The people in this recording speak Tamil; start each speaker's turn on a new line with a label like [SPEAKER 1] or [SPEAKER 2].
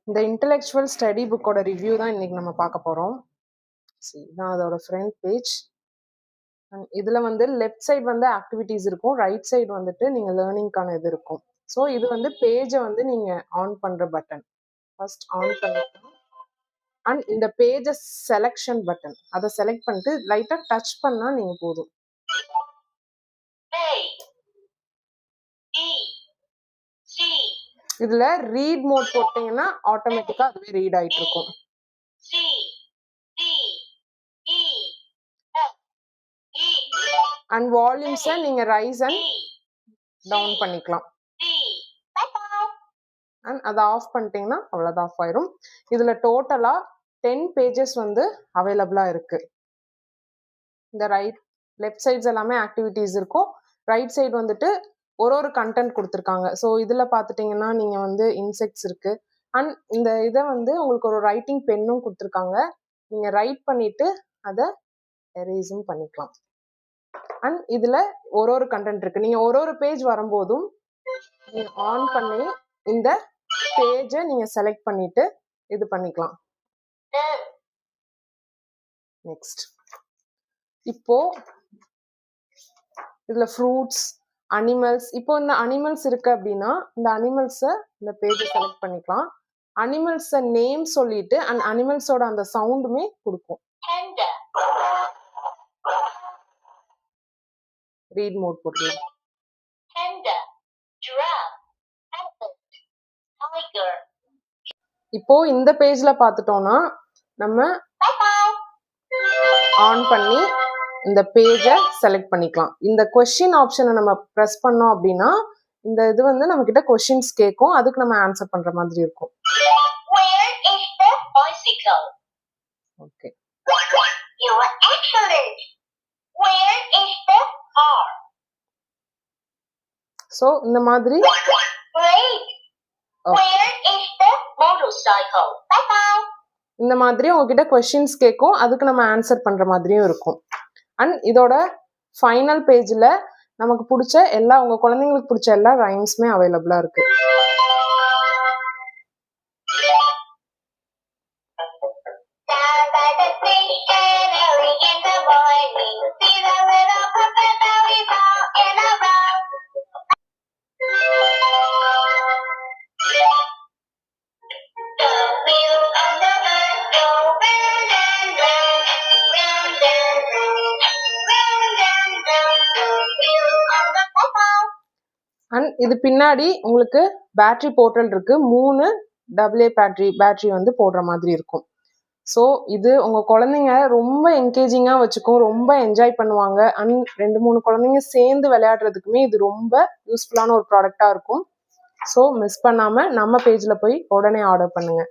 [SPEAKER 1] இந்த இன்டெலெக்சுவல் ஸ்டடி புக்கோட ரிவ்யூ தான் இன்னைக்கு நம்ம பார்க்க போகிறோம். இதுதான் அதோட ஃப்ரண்ட் பேஜ். இதில் வந்து லெஃப்ட் சைடு வந்து ஆக்டிவிட்டீஸ் இருக்கும், ரைட் சைடு வந்துட்டு நீங்கள் லேர்னிங்கான இது இருக்கும். ஸோ இது வந்து பேஜை வந்து நீங்கள் ஆன் பண்ணுற பட்டன். ஃபர்ஸ்ட் ஆன் பண்ணிக்கலாம். அண்ட் இந்த பேஜஸ் செலெக்ஷன் பட்டன், அதை செலக்ட் பண்ணிட்டு லைட்டாக டச் பண்ணால் நீங்கள் போதும். இதுல ரீட் மோட் போட்டீங்கன்னா ஆட்டோமேட்டிக்கா அதுவே ரீட் ஆயிட்டு இருக்கும். அண்ட் வால்யூம்ஸை நீங்க ரைஸ் அண்ட் டவுன் பண்ணிக்கலாம். அண்ட் அதை ஆஃப் பண்ணிட்டீங்கன்னா அவ்வளோதான், ஆஃப் ஆயிரும். இதுல டோட்டலா 10 பேஜஸ் வந்து அவைலபிளா இருக்கு. இந்த லெஃப்ட் சைட்ஸ் எல்லாமே ஆக்டிவிட்டீஸ் இருக்கும், ரைட் சைடு வந்துட்டு ஒரு கண்டென்ட் கொடுத்துருக்காங்க. ஸோ இதில் பார்த்துட்டிங்கன்னா நீங்கள் வந்து இன்செக்ட்ஸ் இருக்குது. அண்ட் இந்த இதை வந்து உங்களுக்கு ஒரு ரைட்டிங் பென்னும் கொடுத்துருக்காங்க. நீங்கள் ரைட் பண்ணிவிட்டு அதை எரேஸும் பண்ணிக்கலாம். அண்ட் இதில் ஒரு கண்டென்ட் இருக்குது. நீங்கள் ஒரு பேஜ் வரும்போதும் நீங்கள் ஆன் பண்ணி இந்த பேஜை நீங்கள் செலக்ட் பண்ணிவிட்டு இது பண்ணிக்கலாம். நெக்ஸ்ட், இப்போ இதில் ஃப்ரூட்ஸ், அனிமல்ஸ், இப்போ இந்த அனிமல்ஸ் இருக்கு அப்படின்னா இந்த அனிமல்ஸை இந்த பேஜை செலக்ட் பண்ணிக்கலாம். அனிமல்ஸை நேம் சொல்லிட்டு அண்ட் அனிமல்ஸோட அந்த சவுண்டுமே கொடுக்கும். ரீட் மோட் போட்டுக்கலாம். இப்போ இந்த பேஜ்ல பார்த்துட்டோம்னா நம்ம ஆன் பண்ணி இந்த பேஜை செலக்ட் பண்ணிக்கலாம். இந்த கொஸ்டின் ஆப்ஷனை நம்ம ப்ரெஸ் பண்ணோம் அப்படின்னா இந்த இது வந்து நம்ம கிட்ட கொஸ்டின்ஸ் கேட்கும், அதுக்கு நம்ம ஆன்சர் பண்ற மாதிரி இருக்கும். ஓகே, சோ இந்த மாதிரி இந்த மாதிரி உங்ககிட்ட கொஸ்டின்ஸ் கேட்கும், அதுக்கு நம்ம ஆன்சர் பண்ற மாதிரியும் இருக்கும். அண்ட் இதோட ஃபைனல் பேஜ்ல நமக்கு பிடிச்ச எல்லா, உங்க குழந்தைங்களுக்கு பிடிச்ச எல்லா ரைம்ஸுமே அவைலபிளா இருக்கு. அண்ட் இது பின்னாடி உங்களுக்கு பேட்டரி போர்ட்டல் இருக்கு, 3 AA பேட்டரி வந்து போடுற மாதிரி இருக்கும். ஸோ இது உங்க குழந்தைங்க ரொம்ப என்கேஜிங்கா வச்சுக்கும், ரொம்ப என்ஜாய் பண்ணுவாங்க. அண்ட் 2-3 குழந்தைங்க சேர்ந்து விளையாடுறதுக்குமே இது ரொம்ப யூஸ்ஃபுல்லான ஒரு ப்ராடக்டா இருக்கும். ஸோ மிஸ் பண்ணாம நம்ம பேஜ்ல போய் உடனே ஆர்டர் பண்ணுங்க.